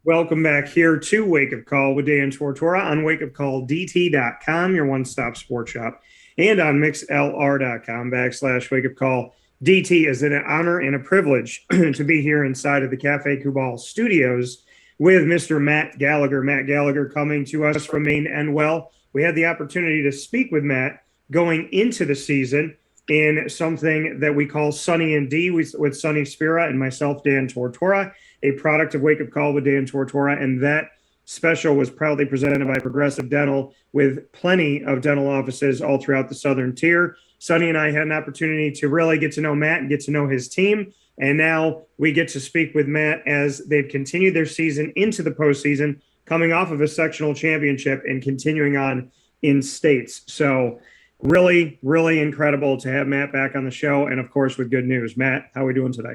Welcome back here to Wake Up Call with Dan Tortora on wakeupcalldt.com, your one-stop sports shop, and on mixlr.com/wakeupcall. DT, is it an honor and a privilege to be here inside of the Cafe Kubal studios with Mr. Matt Gallagher. Matt Gallagher coming to us from Maine-Endwell. We had the opportunity to speak with Matt going into the season in something that we call Sunny and D with Sunny Spira and myself, Dan Tortora, a product of Wake Up Call with Dan Tortora. And that special was proudly presented by Progressive Dental with plenty of dental offices all throughout the Southern Tier. Sunny and I had an opportunity to really get to know Matt and get to know his team. And now we get to speak with Matt as they've continued their season into the postseason, coming off of a sectional championship and continuing on in states. So really, really incredible to have Matt back on the show. And of course, with good news. Matt, how are we doing today?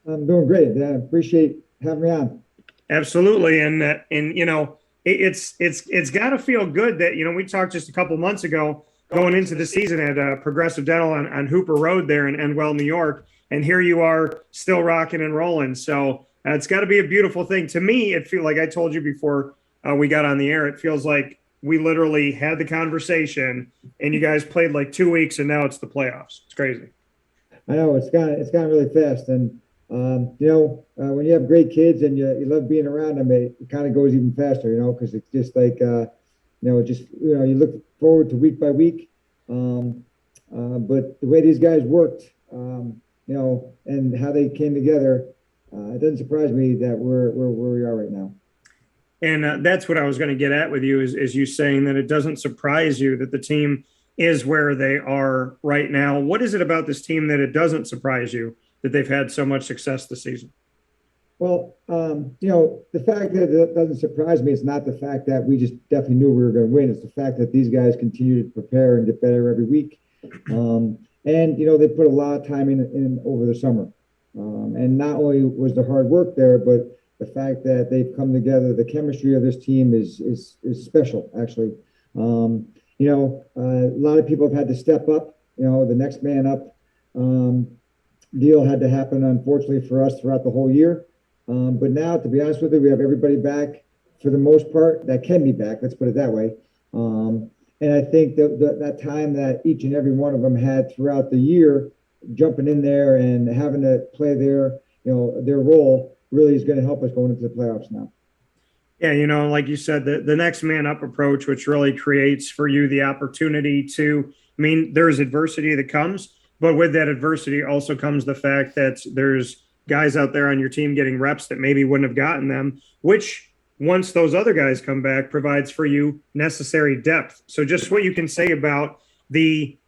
I'm doing great. I appreciate having me on. Absolutely. And you know, it's got to feel good that, you know, we talked just a couple months ago going into the season at Progressive Dental on Hooper Road there in Endwell, New York. And here you are still rocking and rolling. So it's got to be a beautiful thing. To me, it feels like I told you before we got on the air, it feels like we literally had the conversation and you guys played like 2 weeks and now it's the playoffs. It's crazy. I know it's gone really fast. And, when you have great kids and you love being around them, it kind of goes even faster, because it's just like, you look forward to week by week. But the way these guys worked, and how they came together, it doesn't surprise me that we're where we are right now. And that's what I was going to get at with you is you saying that it doesn't surprise you that the team is where they are right now. What is it about this team that it doesn't surprise you that they've had so much success this season? Well, the fact that it doesn't surprise me is not the fact that we just definitely knew we were going to win. It's the fact that these guys continue to prepare and get better every week. And, they put a lot of time in over the summer. And not only was the hard work there, but the fact that they've come together, the chemistry of this team is special, actually. A lot of people have had to step up, the next man up deal had to happen, unfortunately, for us throughout the whole year. But now, to be honest with you, we have everybody back for the most part that can be back. Let's put it that way. And I think that time that each and every one of them had throughout the year, jumping in there and having to play their role really is going to help us going into the playoffs now. Yeah, like you said, the next man up approach, which really creates for you the opportunity to, there's adversity that comes, but with that adversity also comes the fact that there's guys out there on your team getting reps that maybe wouldn't have gotten them, which once those other guys come back provides for you necessary depth. So just what you can say about the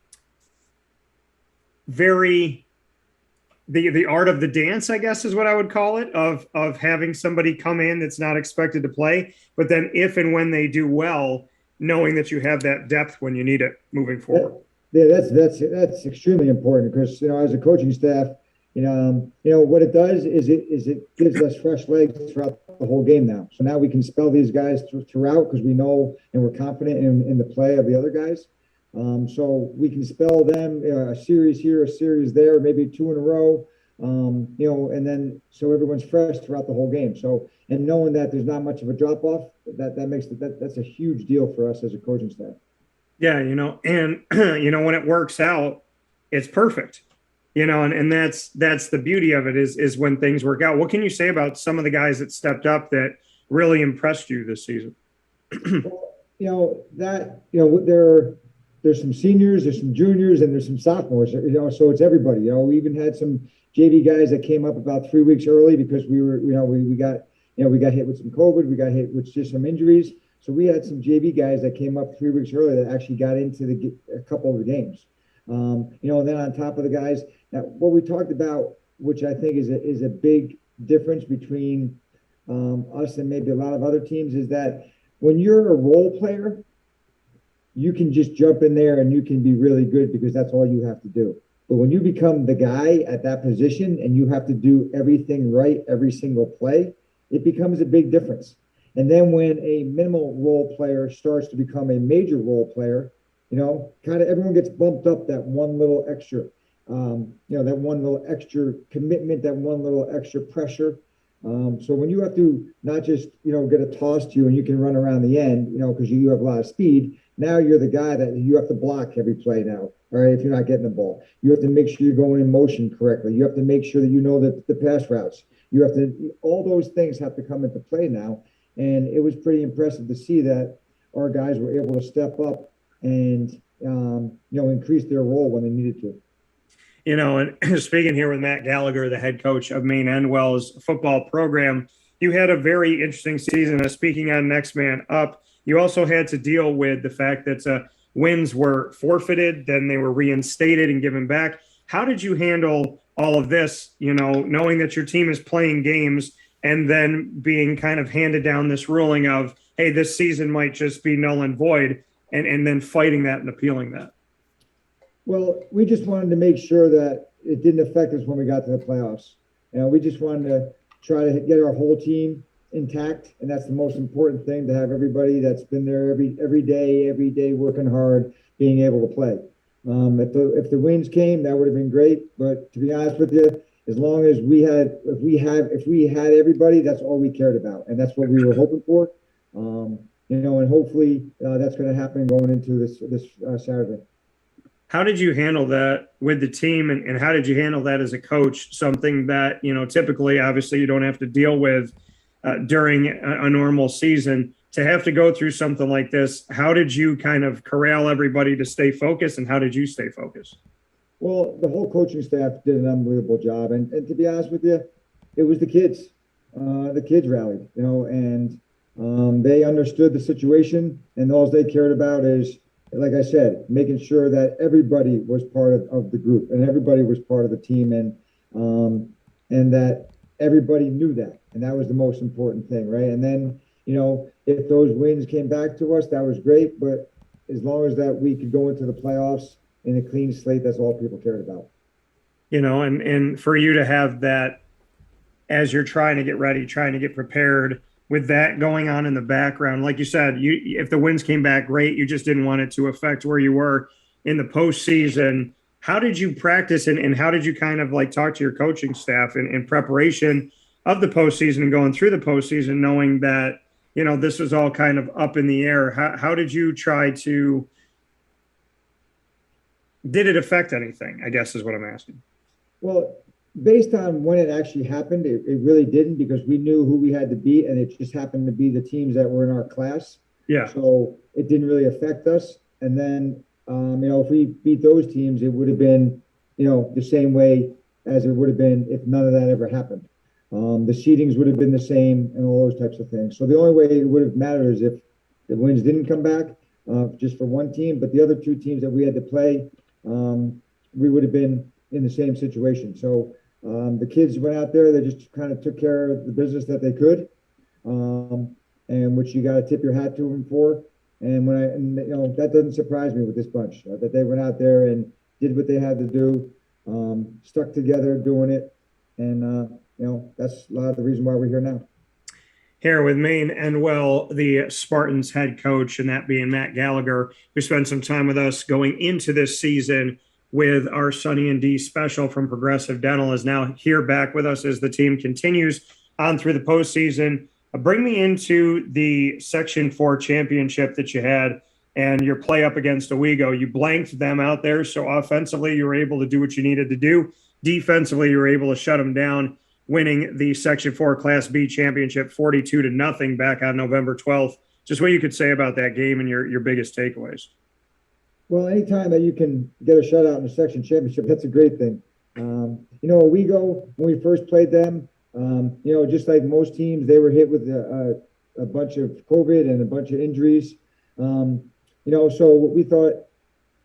art of the dance, I guess is what I would call it, of having somebody come in that's not expected to play, but then if and when they do well, knowing that you have that depth when you need it moving forward. Yeah, that's extremely important because as a coaching staff, what it does is it gives us fresh legs throughout the whole game now. So now we can spell these guys throughout because we know and we're confident in the play of the other guys. So we can spell them a series here, a series there, maybe two in a row, and then so everyone's fresh throughout the whole game. So, and knowing that there's not much of a drop off, that's a huge deal for us as a coaching staff. Yeah, and when it works out, it's perfect. And that's the beauty of it is when things work out. What can you say about some of the guys that stepped up that really impressed you this season? There's some seniors, there's some juniors, and there's some sophomores, so it's everybody. We even had some JV guys that came up about 3 weeks early because we got hit with some COVID, we got hit with just some injuries. So we had some JV guys that came up 3 weeks early that actually got into a couple of the games. And then on top of the guys, now what we talked about, which I think is a big difference between us and maybe a lot of other teams, is that when you're a role player, you can just jump in there and you can be really good because that's all you have to do. But when you become the guy at that position and you have to do everything right every single play, it becomes a big difference. And then when a minimal role player starts to become a major role player, kind of everyone gets bumped up that one little extra, that one little extra commitment, that one little extra pressure. So when you have to not just, get a toss to you and you can run around the end, because you have a lot of speed, now you're the guy that you have to block every play now. All right, if you're not getting the ball, you have to make sure you're going in motion correctly. You have to make sure that you know that the pass routes. You have to, all those things have to come into play now. And it was pretty impressive to see that our guys were able to step up and, increase their role when they needed to. And speaking here with Matt Gallagher, the head coach of Maine-Endwell's football program, you had a very interesting season. Speaking on Next Man Up, you also had to deal with the fact that wins were forfeited, then they were reinstated and given back. How did you handle all of this, knowing that your team is playing games and then being kind of handed down this ruling of, hey, this season might just be null and void, and then fighting that and appealing that? Well, we just wanted to make sure that it didn't affect us when we got to the playoffs. We just wanted to try to get our whole team intact, and that's the most important thing, to have everybody that's been there every day working hard, being able to play. If the wins came, that would have been great. But to be honest with you, as long as if we had everybody, that's all we cared about, and that's what we were hoping for. And hopefully that's going to happen going into this Saturday. How did you handle that with the team, and how did you handle that as a coach? Something that, typically, obviously, you don't have to deal with during a normal season. To have to go through something like this, how did you kind of corral everybody to stay focused, and how did you stay focused? Well, the whole coaching staff did an unbelievable job. And to be honest with you, it was the kids. The kids rallied, and they understood the situation, and all they cared about is, like I said, making sure that everybody was part of the group and everybody was part of the team, and that everybody knew that. And that was the most important thing, right? And then, if those wins came back to us, that was great. But as long as that we could go into the playoffs in a clean slate, that's all people cared about. And for you to have that as you're trying to get ready, trying to get prepared, with that going on in the background, like you said, if the wins came back, great. You just didn't want it to affect where you were in the postseason. How did you practice, and how did you kind of like talk to your coaching staff in preparation of the postseason and going through the postseason, knowing that, this was all kind of up in the air? How did you try to, did it affect anything, I guess is what I'm asking. Well, based on when it actually happened, it really didn't, because we knew who we had to beat, and it just happened to be the teams that were in our class. Yeah. So it didn't really affect us. And then, if we beat those teams, it would have been, the same way as it would have been if none of that ever happened. The seedings would have been the same and all those types of things. So the only way it would have mattered is if the wins didn't come back, just for one team, but the other two teams that we had to play, we would have been in the same situation. So the kids went out there, they just kind of took care of the business that they could, and which you got to tip your hat to them for. And that doesn't surprise me with this bunch, that they went out there and did what they had to do, stuck together doing it. And, that's a lot of the reason why we're here now. Here with Maine-Endwell, the Spartans head coach, and that being Matt Gallagher, who spent some time with us going into this season with our Sonny and D special from Progressive Dental, is now here back with us as the team continues on through the postseason. Bring me into the Section 4 championship that you had and your play up against Owego. You blanked them out there, so offensively you were able to do what you needed to do. Defensively, you were able to shut them down, winning the Section 4 Class B championship 42-0 back on November 12th. Just what you could say about that game and your biggest takeaways. Well, anytime that you can get a shutout in the section championship, that's a great thing. Owego, when we first played them, just like most teams, they were hit with a bunch of COVID and a bunch of injuries. So we thought,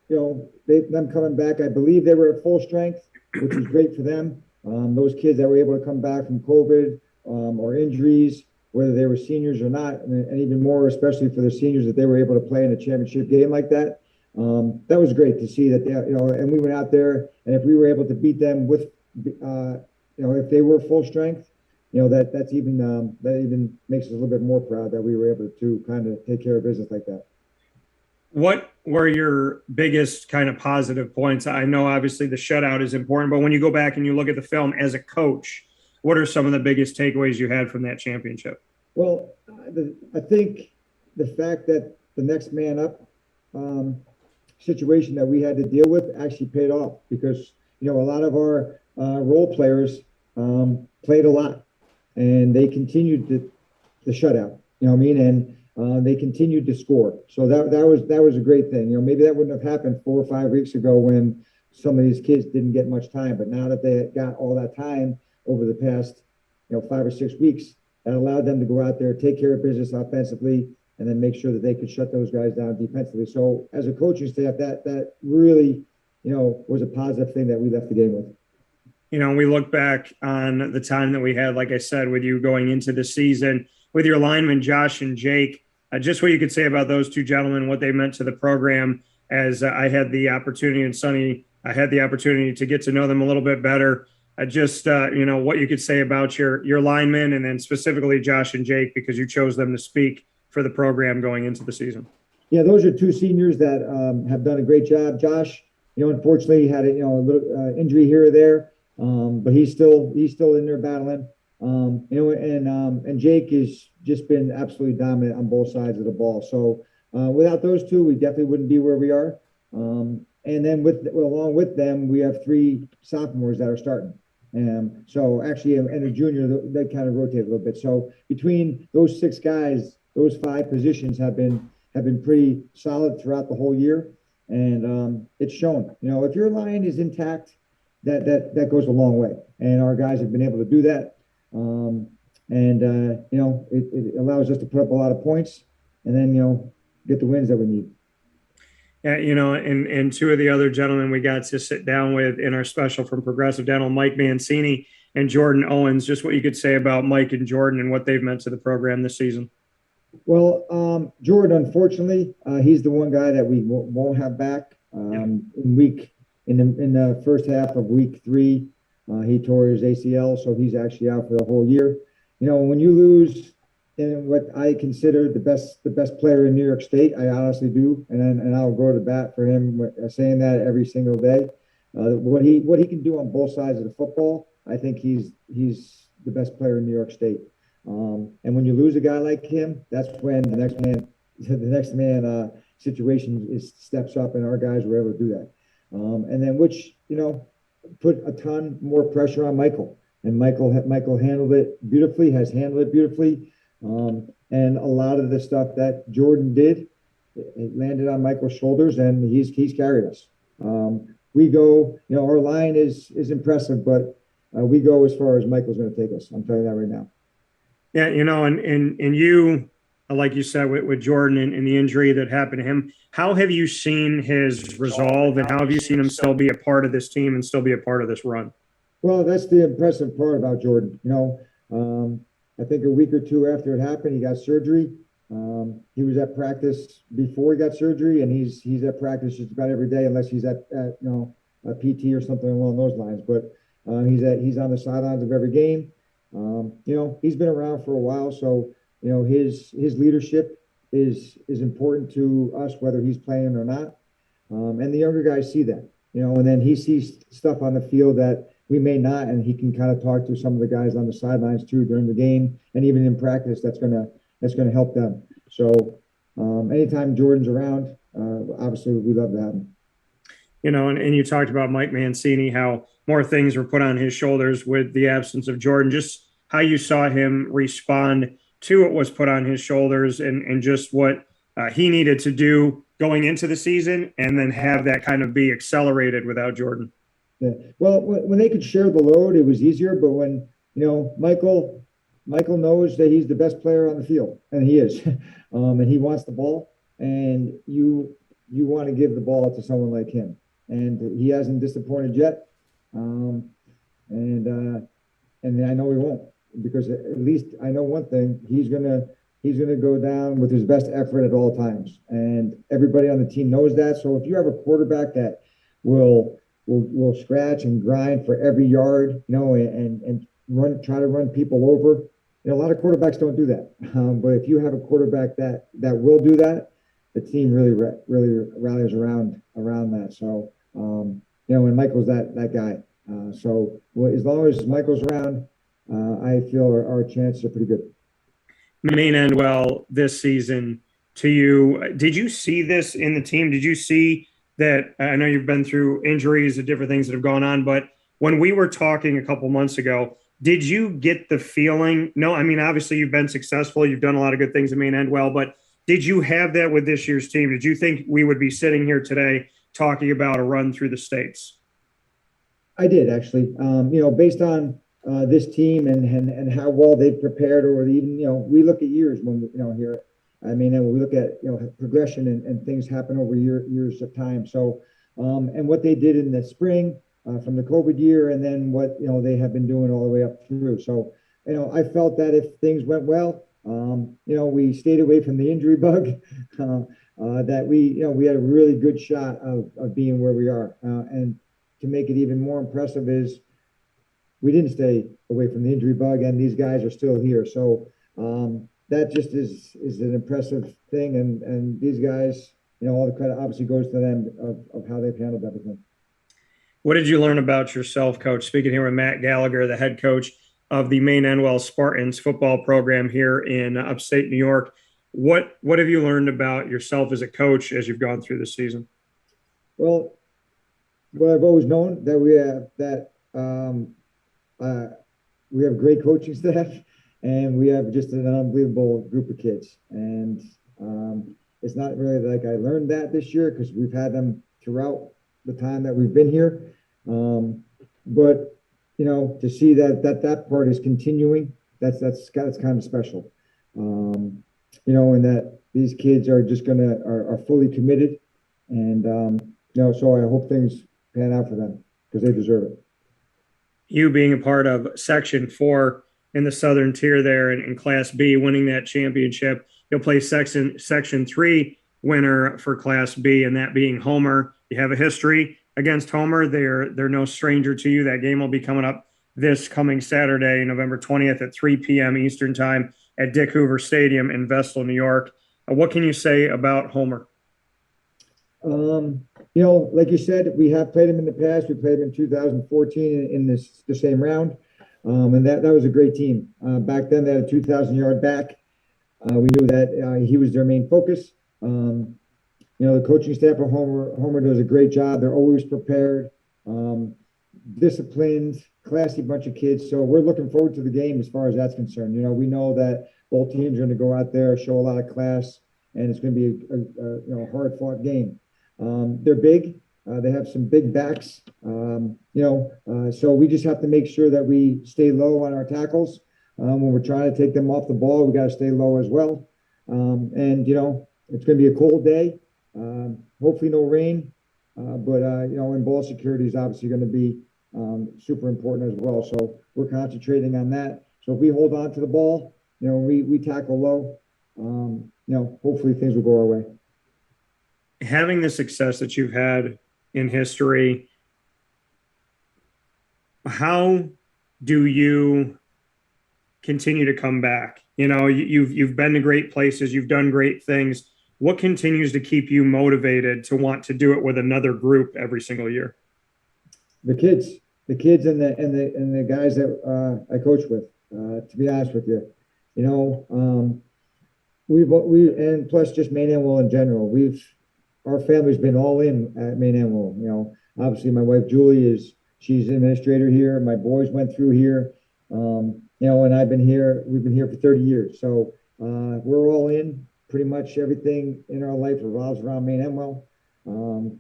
them coming back, I believe they were at full strength, which was great for them. Those kids that were able to come back from COVID or injuries, whether they were seniors or not, and even more, especially for the seniors, that they were able to play in a championship game like that. That was great to see that, and we went out there, and if we were able to beat them with, if they were full strength, that even makes us a little bit more proud that we were able to kind of take care of business like that. What were your biggest kind of positive points? I know obviously the shutout is important, but when you go back and you look at the film as a coach, what are some of the biggest takeaways you had from that championship? Well, I think the fact that the next man up situation that we had to deal with actually paid off because, a lot of our role players played a lot and they continued the shutout, you know what I mean? And they continued to score. So that was a great thing. Maybe that wouldn't have happened 4 or 5 weeks ago when some of these kids didn't get much time. But now that they got all that time over the past, 5 or 6 weeks, that allowed them to go out there, take care of business offensively, and then make sure that they could shut those guys down defensively. So as a coaching staff, that really, was a positive thing that we left the game with. We look back on the time that we had, like I said, with you going into the season, with your linemen, Josh and Jake, just what you could say about those two gentlemen, what they meant to the program, as I had the opportunity, and Sonny, I had the opportunity to get to know them a little bit better. What you could say about your linemen, and then specifically Josh and Jake, because you chose them to speak for the program going into the season. Yeah, those are two seniors that have done a great job. Josh, unfortunately had a little injury here or there, but he's still in there battling. And Jake has just been absolutely dominant on both sides of the ball. So without those two, we definitely wouldn't be where we are. And then along with them, we have 3 sophomores that are starting. So actually, and a junior, they kind of rotate a little bit. So between those 6 guys, those 5 positions have been pretty solid throughout the whole year, and it's shown. If your line is intact, that goes a long way, and our guys have been able to do that. It allows us to put up a lot of points, and then get the wins that we need. Yeah, and 2 of the other gentlemen we got to sit down with in our special from Progressive Dental, Mike Mancini and Jordan Owens, just what you could say about Mike and Jordan and what they've meant to the program this season. Well, Jordan, unfortunately, he's the one guy that we won't have back. In the first half of week 3, he tore his ACL, so he's actually out for the whole year. When you lose in what I consider the best player in New York State, I honestly do, and I'll go to bat for him, saying that every single day. What he can do on both sides of the football, I think he's the best player in New York State. And when you lose a guy like him, that's when the next man situation steps up, and our guys were able to do that. And then which put a ton more pressure on Michael, and Michael handled it beautifully, has handled it beautifully. And a lot of the stuff that Jordan did, it landed on Michael's shoulders, and he's carried us. We go, our line is impressive, but we go as far as Michael's going to take us. I'm telling you that right now. Yeah, and you, like you said, with Jordan and the injury that happened to him, how have you seen his resolve, and how have you seen him still be a part of this team and still be a part of this run? Well, that's the impressive part about Jordan. I think a week or 2 after it happened, he got surgery. He was at practice before he got surgery, and he's at practice just about every day, unless he's at a PT or something along those lines. But he's on the sidelines of every game. He's been around for a while, so his leadership is important to us, whether he's playing or not. And the younger guys see that, and then he sees stuff on the field that we may not, and he can kind of talk to some of the guys on the sidelines too during the game, and even in practice. That's gonna help them. So anytime Jordan's around, obviously we love to have him. And you talked about Mike Mancini, how more things were put on his shoulders with the absence of Jordan, just how you saw him respond to what was put on his shoulders, and just what he needed to do going into the season, and then have that kind of be accelerated without Jordan. Yeah. Well, when they could share the load, it was easier. But when Michael knows that he's the best player on the field, and he is, and he wants the ball, and you want to give the ball to someone like him, and he hasn't disappointed yet, and I know he won't, because at least I know one thing: he's gonna go down with his best effort at all times, and everybody on the team knows that. So if you have a quarterback that will scratch and grind for every yard, and try to run people over. A lot of quarterbacks don't do that. But if you have a quarterback that will do that, the team really rallies around that. So, and Michael's that guy. So as long as Michael's around, I feel our chances are pretty good. Maine-Endwell this season to you. Did you see this in the team? Did you see that? I know you've been through injuries and different things that have gone on, but when we were talking a couple months ago, did you get the feeling? No, I mean, obviously you've been successful. You've done a lot of good things at Maine-Endwell, but did you have that with this year's team? Did you think we would be sitting here today talking about a run through the states? I did actually. Based on this team and how well they've prepared, or even we look at years when here. I mean, and we look at progression and things happen over years of time. So, and what they did in the spring from the COVID year, and then what they have been doing all the way up through. So, I felt that if things went well, we stayed away from the injury bug. That we had a really good shot of being where we are, and to make it even more impressive is we didn't stay away from the injury bug, and these guys are still here. So that just is an impressive thing, and these guys, all the credit obviously goes to them of how they've handled everything. What did you learn about yourself, Coach? Speaking here with Matt Gallagher, the head coach of the Maine-Endwell Spartans football program here in upstate New York. What have you learned about yourself as a coach as you've gone through the season? Well, what I've always known that we have great coaching staff, and we have just an unbelievable group of kids. And it's not really like I learned that this year, because we've had them throughout the time that we've been here. But to see that part is continuing, that's kind of special. And that these kids are just are fully committed, and so I hope things pan out for them because they deserve it. You being a part of Section 4 in the Southern Tier there in Class B, winning that championship, you'll play Section 3 winner for Class B, and that being Homer. You have a history against Homer. They're no stranger to you. That game will be coming up this coming Saturday, November 20th at 3 p.m. Eastern Time at Dick Hoover Stadium in Vestal, New York. What can you say about Homer? Like you said, we have played him in the past. We played him in 2014 in the same round. And that was a great team. Back then, they had a 2,000-yard back. We knew that he was their main focus. The coaching staff of Homer does a great job. They're always prepared, disciplined, classy bunch of kids. So we're looking forward to the game as far as that's concerned. We know that both teams are going to go out there, show a lot of class, and it's going to be a hard-fought game. They're big. They have some big backs. So we just have to make sure that we stay low on our tackles. When we're trying to take them off the ball, we got to stay low as well. And it's going to be a cold day. Hopefully no rain. But and ball security is obviously going to be super important as well. So we're concentrating on that. So if we hold on to the ball, we tackle low, hopefully things will go our way. Having the success that you've had in history, how do you continue to come back? You've been to great places, you've done great things. What continues to keep you motivated to want to do it with another group every single year? The kids and the guys that I coach with. To be honest with you, we and plus just Maine-Endwell in general. Our family's been all in at Maine-Endwell. Obviously my wife Julie she's an administrator here. My boys went through here, and we've been here for 30 years. So we're all in. Pretty much everything in our life revolves around Maine-Endwell,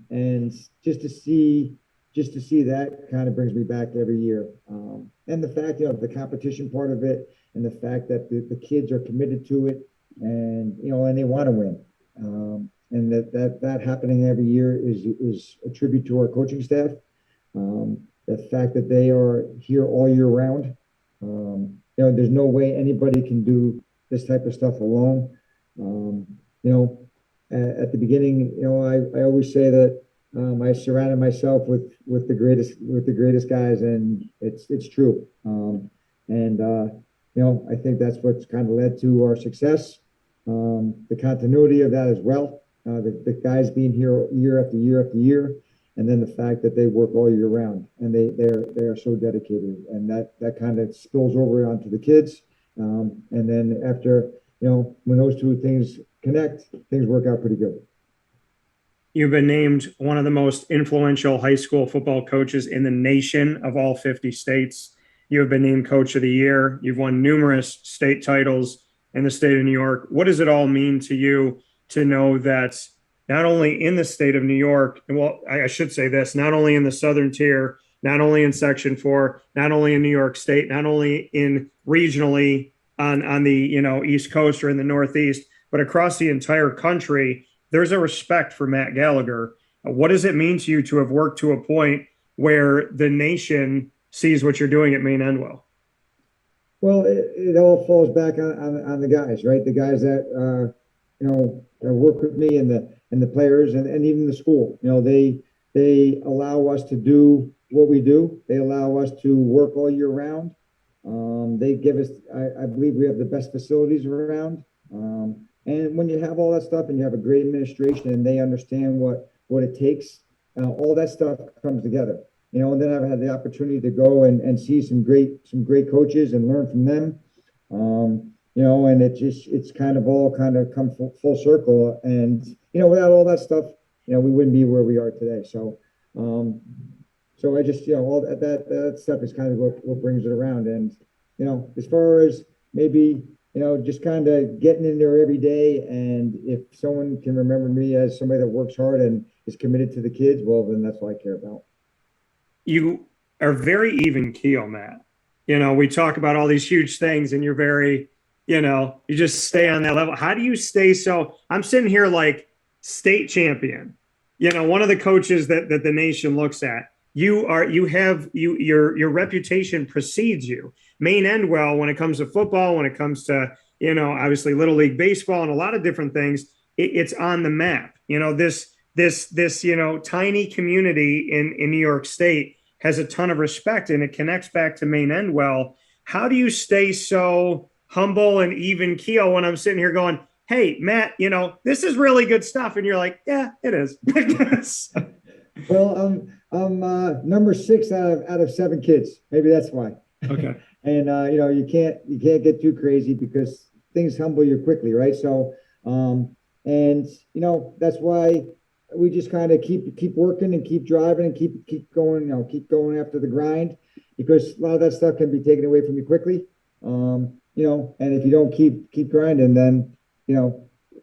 and just to see that kind of brings me back every year. And the fact, the competition part of it, and the fact that the kids are committed to it, and and they want to win. And that happening every year is a tribute to our coaching staff. The fact that they are here all year round. There's no way anybody can do this type of stuff alone. At the beginning, I always say that I surrounded myself with the greatest guys, and it's true. I think that's what's kind of led to our success. The continuity of that as well. The guys being here year after year after year, and then the fact that they work all year round and they are so dedicated, and that kind of spills over onto the kids. And then after, when those two things connect, things work out pretty good. You've been named one of the most influential high school football coaches in the nation of all 50 states. You have been named Coach of the Year. You've won numerous state titles in the state of New York. What does it all mean to you to know that not only in the state of New York, and well, I should say this, not only in the Southern Tier, not only in Section 4, not only in New York State, not only in regionally on the East Coast or in the Northeast, but across the entire country, there's a respect for Matt Gallagher. What does it mean to you to have worked to a point where the nation sees what you're doing at Maine-Endwell? Well, it all falls back on the guys, right? The guys that that work with me, and the players, and even the school. They allow us to do what we do. They allow us to work all year round. They give us, I believe we have the best facilities around. And when you have all that stuff and you have a great administration and they understand what it takes, all that stuff comes together. And then I've had the opportunity to go and see some great coaches and learn from them. And it's kind of all come full circle. And, without all that stuff, we wouldn't be where we are today. So I just, all that stuff is kind of what brings it around. And, as far as maybe, just kind of getting in there every day. And if someone can remember me as somebody that works hard and is committed to the kids, well, then that's what I care about. You are very even keel, Matt. We talk about all these huge things and you're very, you just stay on that level. How do you stay I'm sitting here like state champion, one of the coaches that the nation looks at. Your reputation precedes you. Maine-Endwell, when it comes to football, when it comes to, obviously Little League baseball and a lot of different things, it's on the map. This tiny community in New York State has a ton of respect, and it connects back to Maine-Endwell. How do you stay so humble and even keel when I'm sitting here going, hey, Matt, this is really good stuff. And you're like, yeah, it is. Well, I'm number 6 out of 7 kids. Maybe that's why. Okay. And you can't get too crazy because things humble you quickly, right? So, that's why we just kind of keep working and keep driving and keep going, keep going after the grind, because a lot of that stuff can be taken away from you quickly. And if you don't keep grinding, then,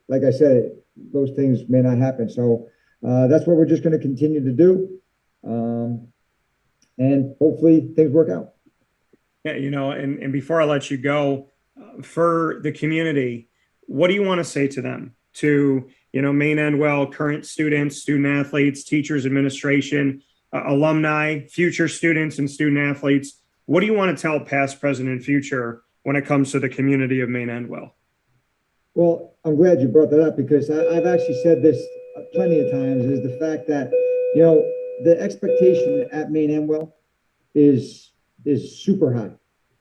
like I said, those things may not happen. So that's what we're just going to continue to do. And hopefully things work out. Yeah, and before I let you go, for the community, what do you want to say to them? To, Maine-Endwell, current students, student athletes, teachers, administration, alumni, future students and student athletes. What do you want to tell past, present, and future when it comes to the community of Maine-Endwell? Well, I'm glad you brought that up, because I've actually said this plenty of times, is the fact that, the expectation at Maine-Endwell is super high.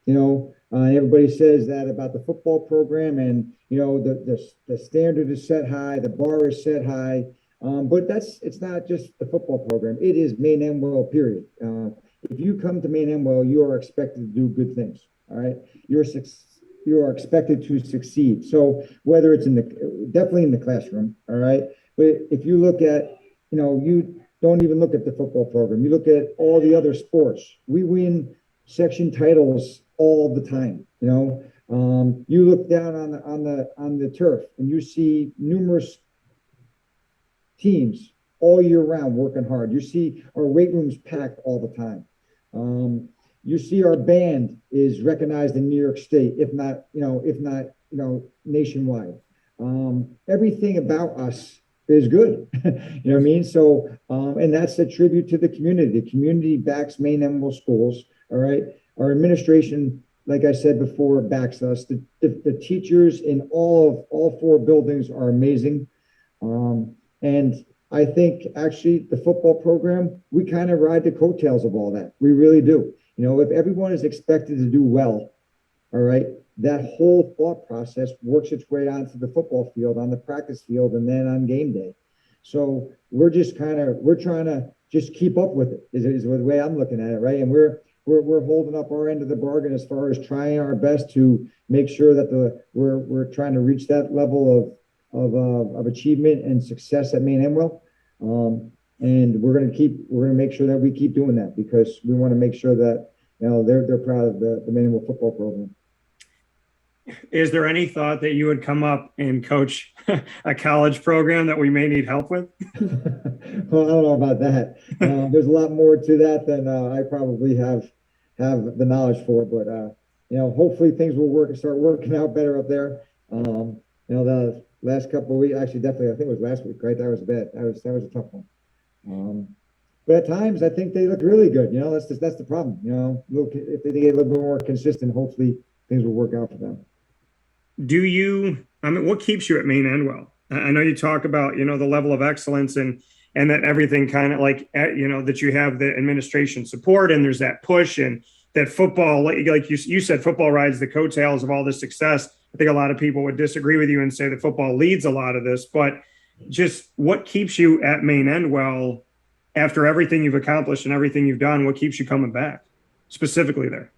Everybody says that about the football program, and the standard is set high, the bar is set high, but it's not just the football program. It is Maine-Endwell, period. If you come to Maine-Endwell, you are expected to do good things. All right, you are expected to succeed. So whether it's definitely in the classroom, all right, but if you look at, you don't even look at the football program. You look at all the other sports. We win section titles all the time. You look down on the turf and you see numerous teams all year round working hard. You see our weight rooms packed all the time. You see our band is recognized in New York State, if not nationwide. Everything about us is good. You know what I mean? So, and that's a tribute to the community. The community backs Maine-Endwell schools. All right. Our administration, like I said before, backs us. The teachers in all 4 buildings are amazing. And I think actually the football program, we kind of ride the coattails of all that. We really do. If everyone is expected to do well, all right, that whole thought process works its way onto the football field, on the practice field, and then on game day. So we're trying to just keep up with it is the way I'm looking at it, right? And we're holding up our end of the bargain as far as trying our best to make sure that we're trying to reach that level of achievement and success at Maine-Endwell. And we're going to make sure that we keep doing that, because we want to make sure that, they're proud of the Maine-Endwell football program. Is there any thought that you would come up and coach a college program that we may need help with? Well, I don't know about that. There's a lot more to that than I probably have the knowledge for, but hopefully things will start working out better up there. The last couple of weeks, actually, definitely, I think it was last week, right? That was bad. That was a tough one. But at times, I think they look really good. That's the problem. If they get a little bit more consistent, hopefully things will work out for them. What keeps you at Maine-Endwell? I know you talk about, the level of excellence and that everything kind of like, that you have the administration support and there's that push, and that football, like you said, football rides the coattails of all this success. I think a lot of people would disagree with you and say that football leads a lot of this, but just what keeps you at Maine-Endwell after everything you've accomplished and everything you've done? What keeps you coming back specifically there?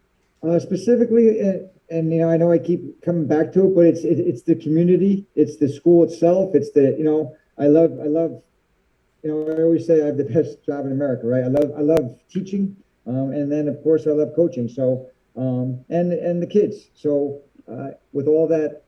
And I know I keep coming back to it, but it's the community, it's the school itself, it's I love I always say I have the best job in America, right? I love teaching, and then of course I love coaching. So and the kids. So with all that,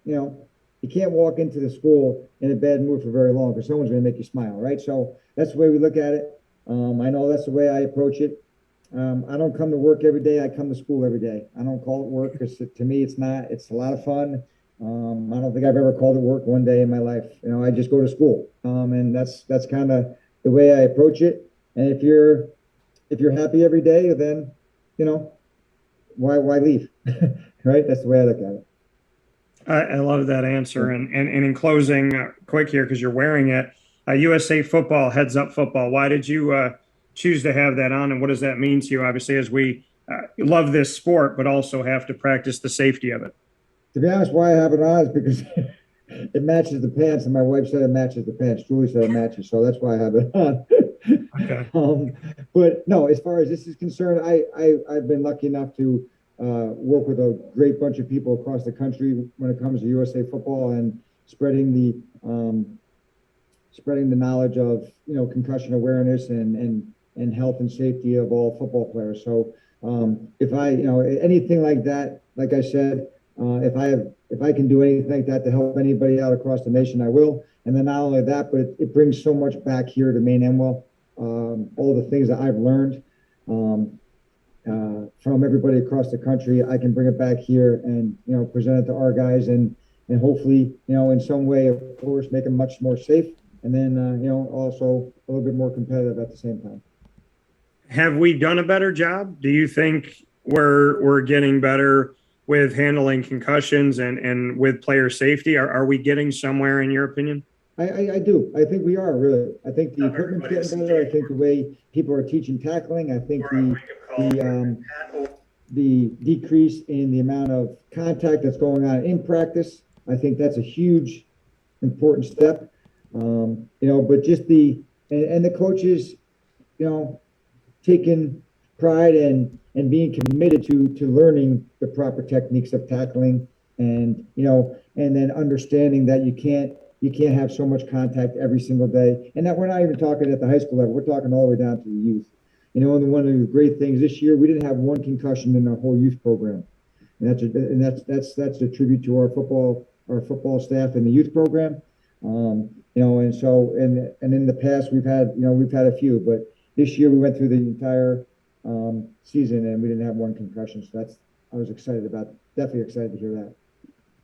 you can't walk into the school in a bad mood for very long, because someone's going to make you smile, right? So that's the way we look at it. I know that's the way I approach it. I don't come to work every day. I come to school every day. I don't call it work, because to me it's not. It's a lot of fun. I don't think I've ever called it work one day in my life. I just go to school, and that's kind of the way I approach it. And if you're happy every day, then why leave, right? That's the way I look at it. I love that answer. And in closing, quick here, because you're wearing it, USA Football, Heads Up Football. Why did you choose to have that on, and what does that mean to you? Obviously, as we love this sport, but also have to practice the safety of it. To be honest, why I have it on is because it matches the pants, and my wife said it matches the pants. Julie said it matches, so that's why I have it on. Okay. But no, as far as this is concerned, I've been lucky enough to work with a great bunch of people across the country when it comes to USA Football and spreading the knowledge of concussion awareness and health and safety of all football players. So if I anything like that, like I said, if I can do anything like that to help anybody out across the nation, I will. And then not only that, but it brings so much back here to Maine-Endwell. All the things that I've learned from everybody across the country, I can bring it back here and present it to our guys and hopefully in some way, of course, make them much more safe, and then also a little bit more competitive at the same time. Have we done a better job? Do you think we're getting better with handling concussions and with player safety? Are we getting somewhere, in your opinion? I do. I think we are, really. I think the equipment's getting better. I think the way people are teaching tackling, I think the decrease in the amount of contact that's going on in practice, I think that's a huge, important step. But just the coaches, taking pride and being committed to learning the proper techniques of tackling, and then understanding that you can't have so much contact every single day. And that we're not even talking at the high school level, we're talking all the way down to the youth. And one of the great things this year, we didn't have one concussion in our whole youth program. And that's a tribute to our football staff and the youth program. And in the past we've had a few, but this year we went through the entire season and we didn't have one concussion. So I was excited about, definitely excited to hear that.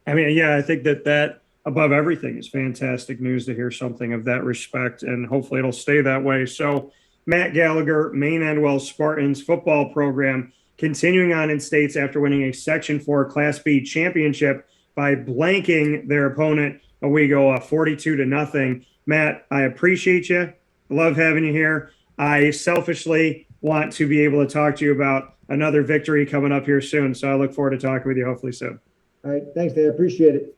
I mean, yeah, I think that above everything is fantastic news to hear something of that respect, and hopefully it'll stay that way. So Matt Gallagher, Maine-Endwell Spartans football program, continuing on in states after winning a Section 4 Class B championship by blanking their opponent, Owego, 42-0. Matt, I appreciate you. Love having you here. I selfishly want to be able to talk to you about another victory coming up here soon. So I look forward to talking with you hopefully soon. All right. Thanks, Dave. I appreciate it.